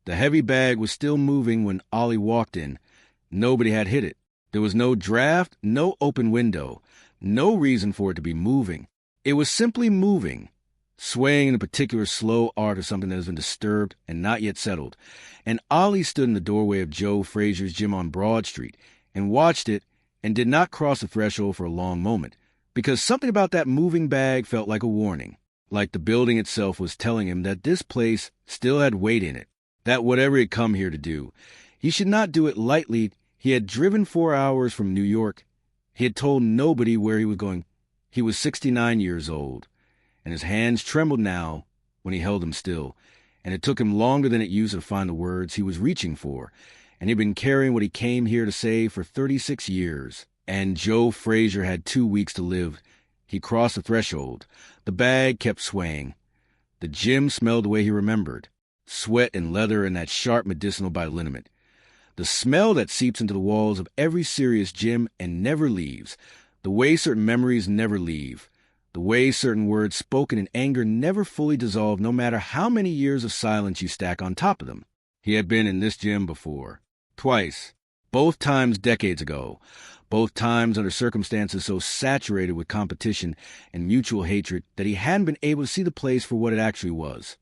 The heavy bag was still moving when Ollie walked in. Nobody had hit it. There was no draft, no open window, no reason for it to be moving. It was simply moving, swaying in a particular slow art of something that has been disturbed and not yet settled. And Ollie stood in the doorway of Joe Frazier's gym on Broad Street and watched it and did not cross the threshold for a long moment, because something about that moving bag felt like a warning, like the building itself was telling him that this place still had weight in it, that whatever he had come here to do, he should not do it lightly. He had driven 4 hours from New York. He had told nobody where he was going. He was 69 years old, and his hands trembled now when he held them still, and it took him longer than it used to find the words he was reaching for, and he'd been carrying what he came here to say for 36 years. And Joe Frazier had 2 weeks to live. He crossed the threshold. The bag kept swaying. The gym smelled the way he remembered, sweat and leather and that sharp medicinal liniment. The smell that seeps into the walls of every serious gym and never leaves. The way certain memories never leave. The way certain words spoken in anger never fully dissolve, no matter how many years of silence you stack on top of them. He had been in this gym before. Twice. Both times decades ago. Both times under circumstances so saturated with competition and mutual hatred that he hadn't been able to see the place for what it actually was.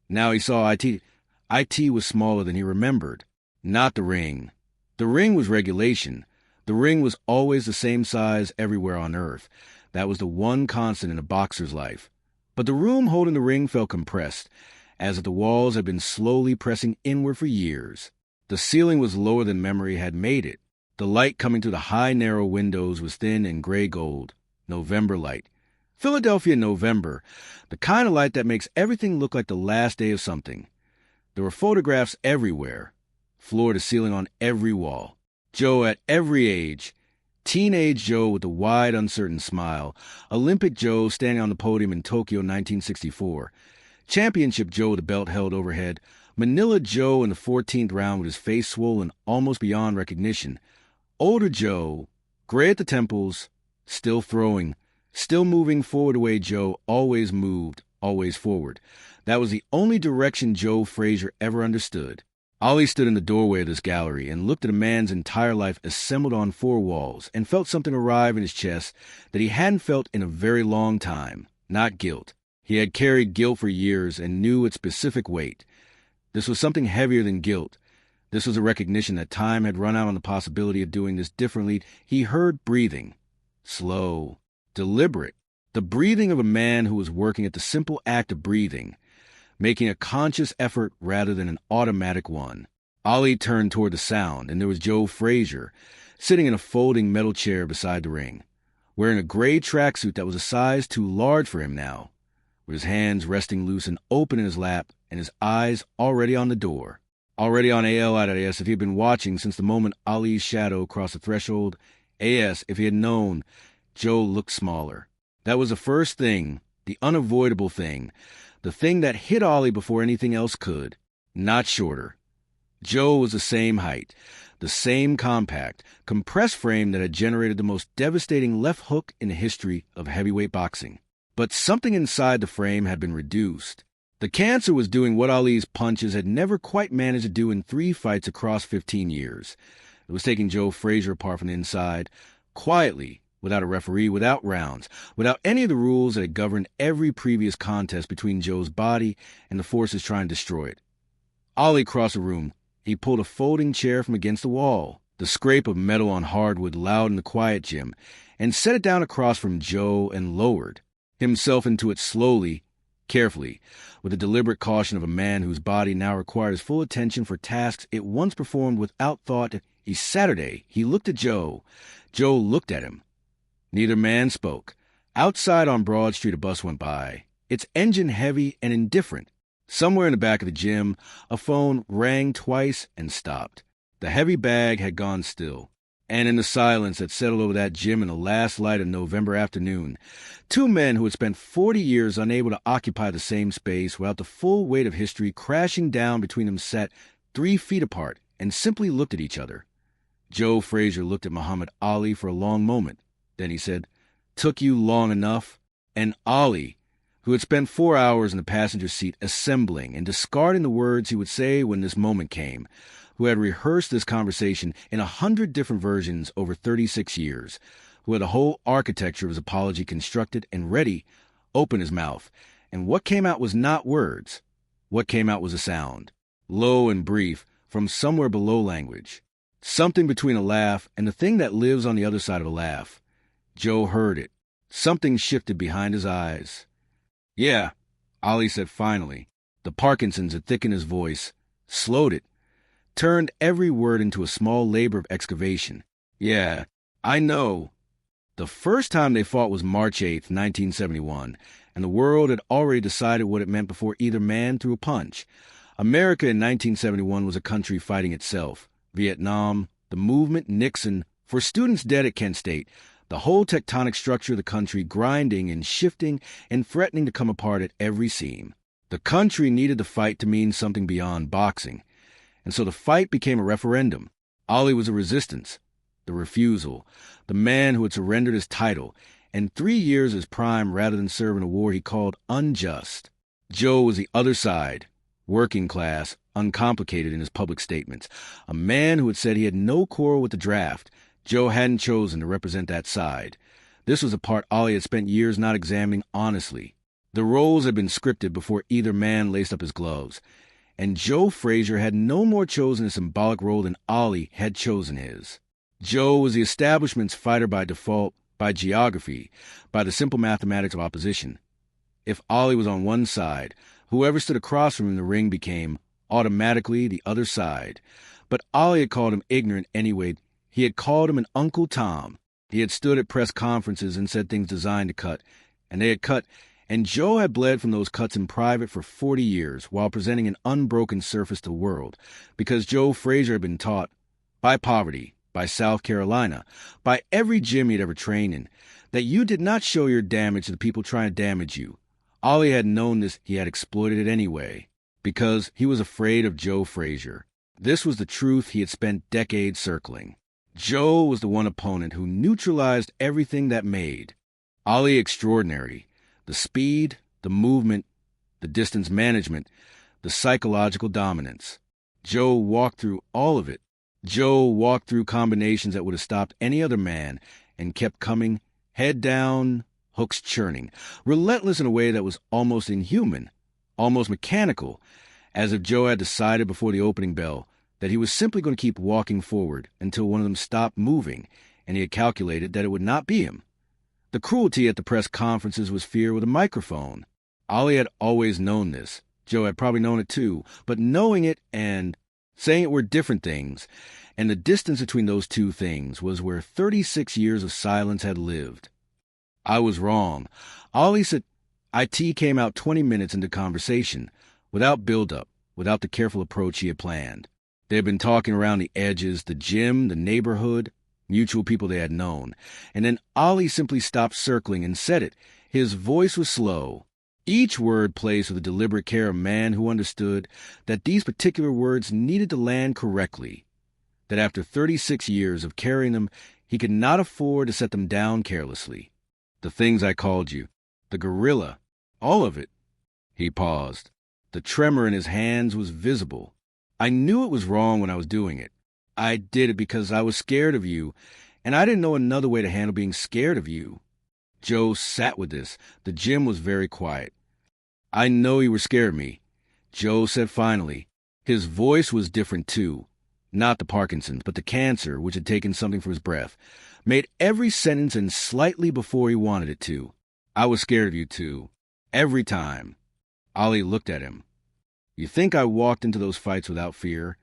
Now he saw IT. IT was smaller than he remembered. Not the ring. The ring was regulation. The ring was always the same size everywhere on Earth. That was the one constant in a boxer's life. But the room holding the ring felt compressed, as if the walls had been slowly pressing inward for years. The ceiling was lower than memory had made it. The light coming through the high, narrow windows was thin and gray gold. November light. Philadelphia November. The kind of light that makes everything look like the last day of something. There were photographs everywhere. Floor to ceiling on every wall. Joe at every age. Teenage Joe with the wide, uncertain smile. Olympic Joe standing on the podium in Tokyo 1964. Championship Joe with the belt held overhead. Manila Joe in the 14th round with his face swollen almost beyond recognition. Older Joe, gray at the temples, still throwing, still moving forward the way Joe always moved, always forward. That was the only direction Joe Frazier ever understood. Ollie stood in the doorway of this gallery and looked at a man's entire life assembled on 4 walls and felt something arrive in his chest that he hadn't felt in a very long time. Not guilt. He had carried guilt for years and knew its specific weight. This was something heavier than guilt. This was a recognition that time had run out on the possibility of doing this differently. He heard breathing. Slow. Deliberate. The breathing of a man who was working at the simple act of breathing, making a conscious effort rather than an automatic one. Ollie turned toward the sound, and there was Joe Frazier, sitting in a folding metal chair beside the ring, wearing a gray tracksuit that was a size too large for him now, with his hands resting loose and open in his lap, and his eyes already on the door. Already on AS if he had been watching since the moment Ali's shadow crossed the threshold. AS if he had known. Joe looked smaller. That was the first thing, the unavoidable thing, the thing that hit Ollie before anything else could. Not shorter. Joe was the same height, the same compact, compressed frame that had generated the most devastating left hook in the history of heavyweight boxing. But something inside the frame had been reduced. The cancer was doing what Ali's punches had never quite managed to do in 3 fights across 15 years. It was taking Joe Frazier apart from the inside, quietly, without a referee, without rounds, without any of the rules that had governed every previous contest between Joe's body and the forces trying to destroy it. Ollie crossed the room. He pulled a folding chair from against the wall, the scrape of metal on hardwood loud in the quiet gym, and set it down across from Joe and lowered himself into it slowly, carefully, with the deliberate caution of a man whose body now required his full attention for tasks it once performed without thought. Saturday, he looked at Joe. Joe looked at him. Neither man spoke. Outside on Broad Street, a bus went by, its engine heavy and indifferent. Somewhere in the back of the gym, a phone rang twice and stopped. The heavy bag had gone still. And in the silence that settled over that gym in the last light of November afternoon, 2 men who had spent 40 years unable to occupy the same space without the full weight of history crashing down between them sat 3 feet apart and simply looked at each other. Joe Frazier looked at Muhammad Ali for a long moment. Then he said, "Took you long enough?" And Ali, who had spent 4 hours in the passenger seat assembling and discarding the words he would say when this moment came, who had rehearsed this conversation in 100 different versions over 36 years, who had the whole architecture of his apology constructed and ready, opened his mouth, and what came out was not words. What came out was a sound, low and brief, from somewhere below language. Something between a laugh and the thing that lives on the other side of a laugh. Joe heard it. Something shifted behind his eyes. "Yeah," Ollie said finally. The Parkinson's had thickened his voice, slowed it, turned every word into a small labor of excavation. "Yeah, I know." The first time they fought was March 8th, 1971, and the world had already decided what it meant before either man threw a punch. America in 1971 was a country fighting itself. Vietnam, the movement, Nixon, for students dead at Kent State, the whole tectonic structure of the country grinding and shifting and threatening to come apart at every seam. The country needed the fight to mean something beyond boxing, and so the fight became a referendum. Ollie was a resistance, the refusal, the man who had surrendered his title, and 3 years as prime rather than serve in a war he called unjust. Joe was the other side, working class, uncomplicated in his public statements, a man who had said he had no quarrel with the draft. Joe hadn't chosen to represent that side. This was a part Ollie had spent years not examining honestly. The roles had been scripted before either man laced up his gloves, and Joe Frazier had no more chosen a symbolic role than Ollie had chosen his. Joe was the establishment's fighter by default, by geography, by the simple mathematics of opposition. If Ollie was on one side, whoever stood across from him in the ring became, automatically, the other side. But Ollie had called him ignorant anyway. He had called him an Uncle Tom. He had stood at press conferences and said things designed to cut, and they had cut, and Joe had bled from those cuts in private for 40 years while presenting an unbroken surface to the world, because Joe Frazier had been taught, by poverty, by South Carolina, by every gym he'd ever trained in, that you did not show your damage to the people trying to damage you. Ollie had known this, he had exploited it anyway, because he was afraid of Joe Frazier. This was the truth he had spent decades circling. Joe was the one opponent who neutralized everything that made Ollie extraordinary. The speed, the movement, the distance management, the psychological dominance. Joe walked through all of it. Joe walked through combinations that would have stopped any other man and kept coming, head down, hooks churning, relentless in a way that was almost inhuman, almost mechanical, as if Joe had decided before the opening bell that he was simply going to keep walking forward until one of them stopped moving, and he had calculated that it would not be him. The cruelty at the press conferences was fear with a microphone. Ollie had always known this. Joe had probably known it too, but knowing it and saying it were different things, and the distance between those two things was where 36 years of silence had lived. I was wrong. Ollie said IT came out 20 minutes into conversation, without build-up, without the careful approach he had planned. They had been talking around the edges, the gym, the neighborhood, mutual people they had known, and then Ollie simply stopped circling and said it. His voice was slow, each word placed with the deliberate care of a man who understood that these particular words needed to land correctly, that after 36 years of carrying them, he could not afford to set them down carelessly. The things I called you, the gorilla, all of it. He paused. The tremor in his hands was visible. I knew it was wrong when I was doing it. I did it because I was scared of you, and I didn't know another way to handle being scared of you. Joe sat with this. The gym was very quiet. I know you were scared of me, Joe said finally. His voice was different too. Not the Parkinson's, but the cancer, which had taken something from his breath, made every sentence end slightly before he wanted it to. I was scared of you too. Every time. Ollie looked at him. You think I walked into those fights without fear?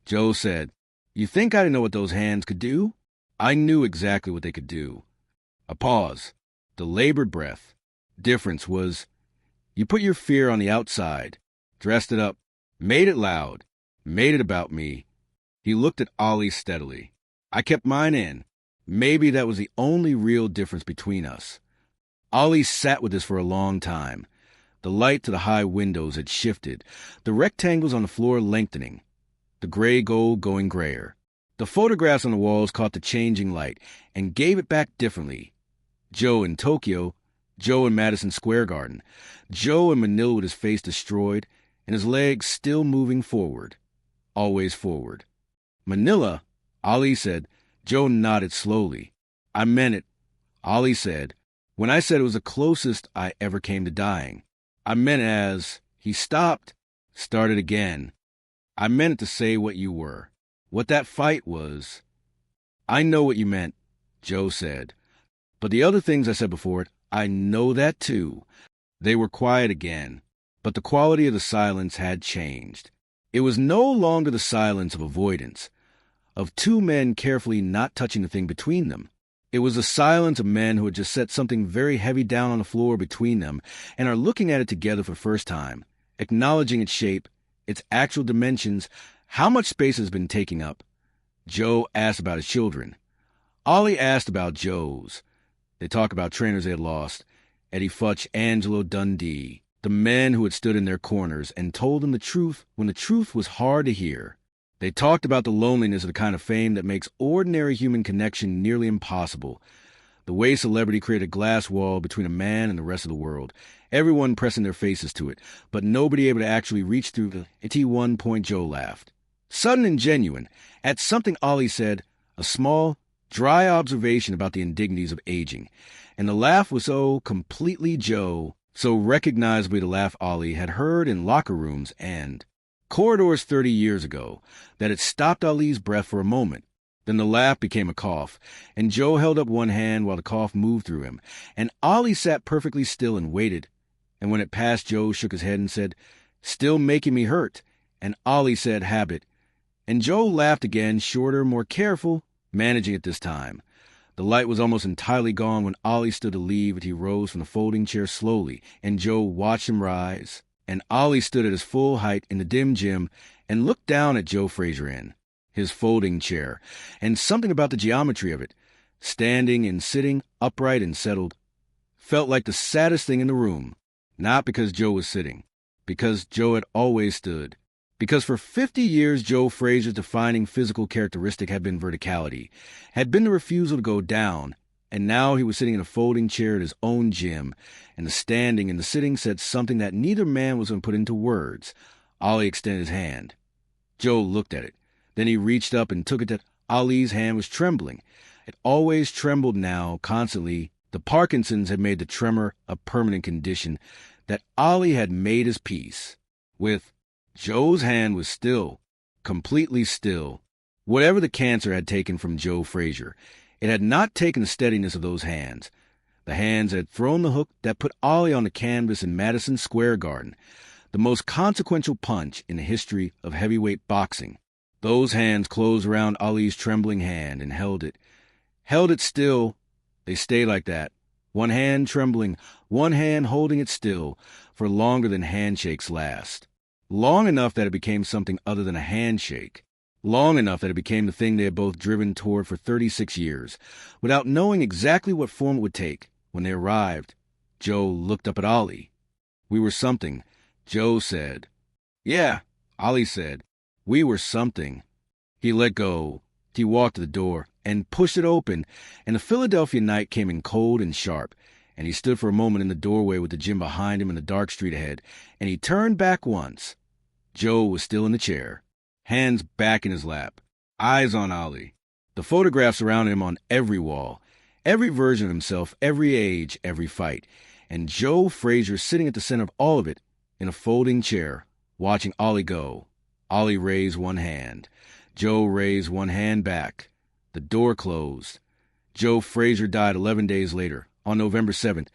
Joe said, You think I didn't know what those hands could do? I knew exactly what they could do. A pause. The labored breath. Difference was, you put your fear on the outside, dressed it up, made it loud, made it about me. He looked at Ollie steadily. I kept mine in. Maybe that was the only real difference between us. Ollie sat with this for a long time. The light to the high windows had shifted, the rectangles on the floor lengthening, the gray gold going grayer. The photographs on the walls caught the changing light and gave it back differently. Joe in Tokyo, Joe in Madison Square Garden. Joe in Manila with his face destroyed and his legs still moving forward. Always forward. Manila, Ali said. Joe nodded slowly. I meant it, Ali said, when I said it was the closest I ever came to dying. I meant it as he stopped, started again. I meant it to say what you were, what that fight was. I know what you meant, Joe said. But the other things I said before it, I know that too. They were quiet again, but the quality of the silence had changed. It was no longer the silence of avoidance, of two men carefully not touching the thing between them. It was the silence of men who had just set something very heavy down on the floor between them and are looking at it together for the first time, acknowledging its shape, its actual dimensions, how much space has been taking up. Joe asked about his children. Ollie asked about Joe's. They talked about trainers they had lost, Eddie Futch, Angelo Dundee, the men who had stood in their corners and told them the truth when the truth was hard to hear. They talked about the loneliness of the kind of fame that makes ordinary human connection nearly impossible. The way celebrity created a glass wall between a man and the rest of the world, everyone pressing their faces to it, but nobody able to actually reach through it. At one point, Joe laughed. Sudden and genuine, at something Ollie said, a small, dry observation about the indignities of aging. And the laugh was so completely Joe, so recognizably the laugh Ollie had heard in locker rooms and corridors 30 years ago, that it stopped Ali's breath for a moment. Then the laugh became a cough, and Joe held up one hand while the cough moved through him, and Ollie sat perfectly still and waited. And when it passed, Joe shook his head and said, "Still making me hurt," and Ollie said, "Habit." And Joe laughed again, shorter, more careful, managing it this time. The light was almost entirely gone when Ollie stood to leave, and he rose from the folding chair slowly, and Joe watched him rise. And Ollie stood at his full height in the dim gym and looked down at Joe Frazier in his folding chair, and something about the geometry of it, standing and sitting, upright and settled, felt like the saddest thing in the room, not because Joe was sitting, because Joe had always stood, because for 50 years Joe Frazier's defining physical characteristic had been verticality, had been the refusal to go down, and now he was sitting in a folding chair at his own gym, and the standing and the sitting said something that neither man was going to put into words. Ollie extended his hand. Joe looked at it. Then he reached up and took it that Ali's hand was trembling. It always trembled now, constantly. The Parkinson's had made the tremor a permanent condition, that Ollie had made his peace with. Joe's hand was still, completely still. Whatever the cancer had taken from Joe Frazier, it had not taken the steadiness of those hands. The hands had thrown the hook that put Ollie on the canvas in Madison Square Garden, the most consequential punch in the history of heavyweight boxing. Those hands closed around Ali's trembling hand and held it still. They stayed like that, one hand trembling, one hand holding it still, for longer than handshakes last. Long enough that it became something other than a handshake. Long enough that it became the thing they had both driven toward for 36 years, without knowing exactly what form it would take. When they arrived, Joe looked up at Ollie. "We were something," Joe said. "Yeah," Ollie said. "We were something." He let go. He walked to the door and pushed it open, and the Philadelphia night came in cold and sharp, and he stood for a moment in the doorway with the gym behind him and the dark street ahead, and he turned back once. Joe was still in the chair, hands back in his lap, eyes on Ollie. The photographs around him on every wall, every version of himself, every age, every fight, and Joe Frazier sitting at the center of all of it in a folding chair, watching Ollie go. Ollie raised one hand. Joe raised one hand back. The door closed. Joe Frazier died 11 days later, on November 7th,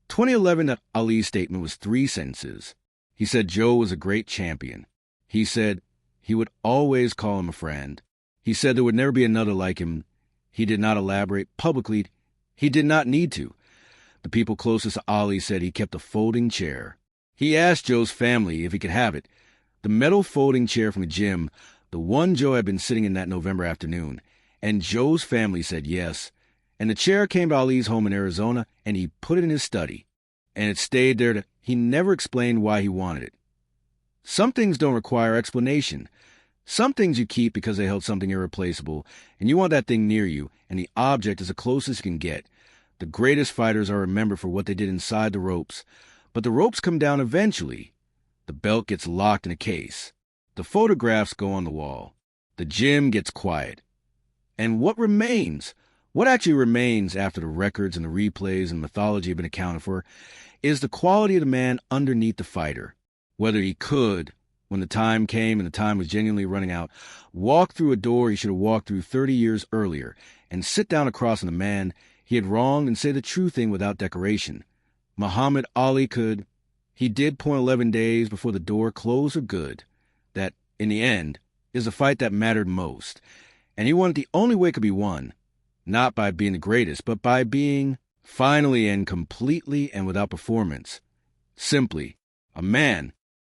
2011. That Ali's statement was 3 sentences. He said Joe was a great champion. He said he would always call him a friend. He said there would never be another like him. He did not elaborate publicly. He did not need to. The people closest to Ollie said he kept a folding chair. He asked Joe's family if he could have it. The metal folding chair from the gym, the one Joe had been sitting in that November afternoon. And Joe's family said yes. And the chair came to Ali's home in Arizona, and he put it in his study. And it stayed there. He never explained why he wanted it. Some things don't require explanation. Some things you keep because they held something irreplaceable, and you want that thing near you, and the object is the closest you can get. The greatest fighters are remembered for what they did inside the ropes, but the ropes come down eventually. The belt gets locked in a case. The photographs go on the wall. The gym gets quiet. And what remains? What actually remains after the records and the replays and mythology have been accounted for is the quality of the man underneath the fighter. Whether he could, when the time came and the time was genuinely running out, walk through a door he should have walked through 30 years earlier and sit down across from the man he had wronged and say the true thing without decoration. Muhammad Ali could. He did point 11 days before the door closed for good. That, in the end, is the fight that mattered most. And he won it the only way it could be won. Not by being the greatest, but by being finally and completely and without performance. Simply, a man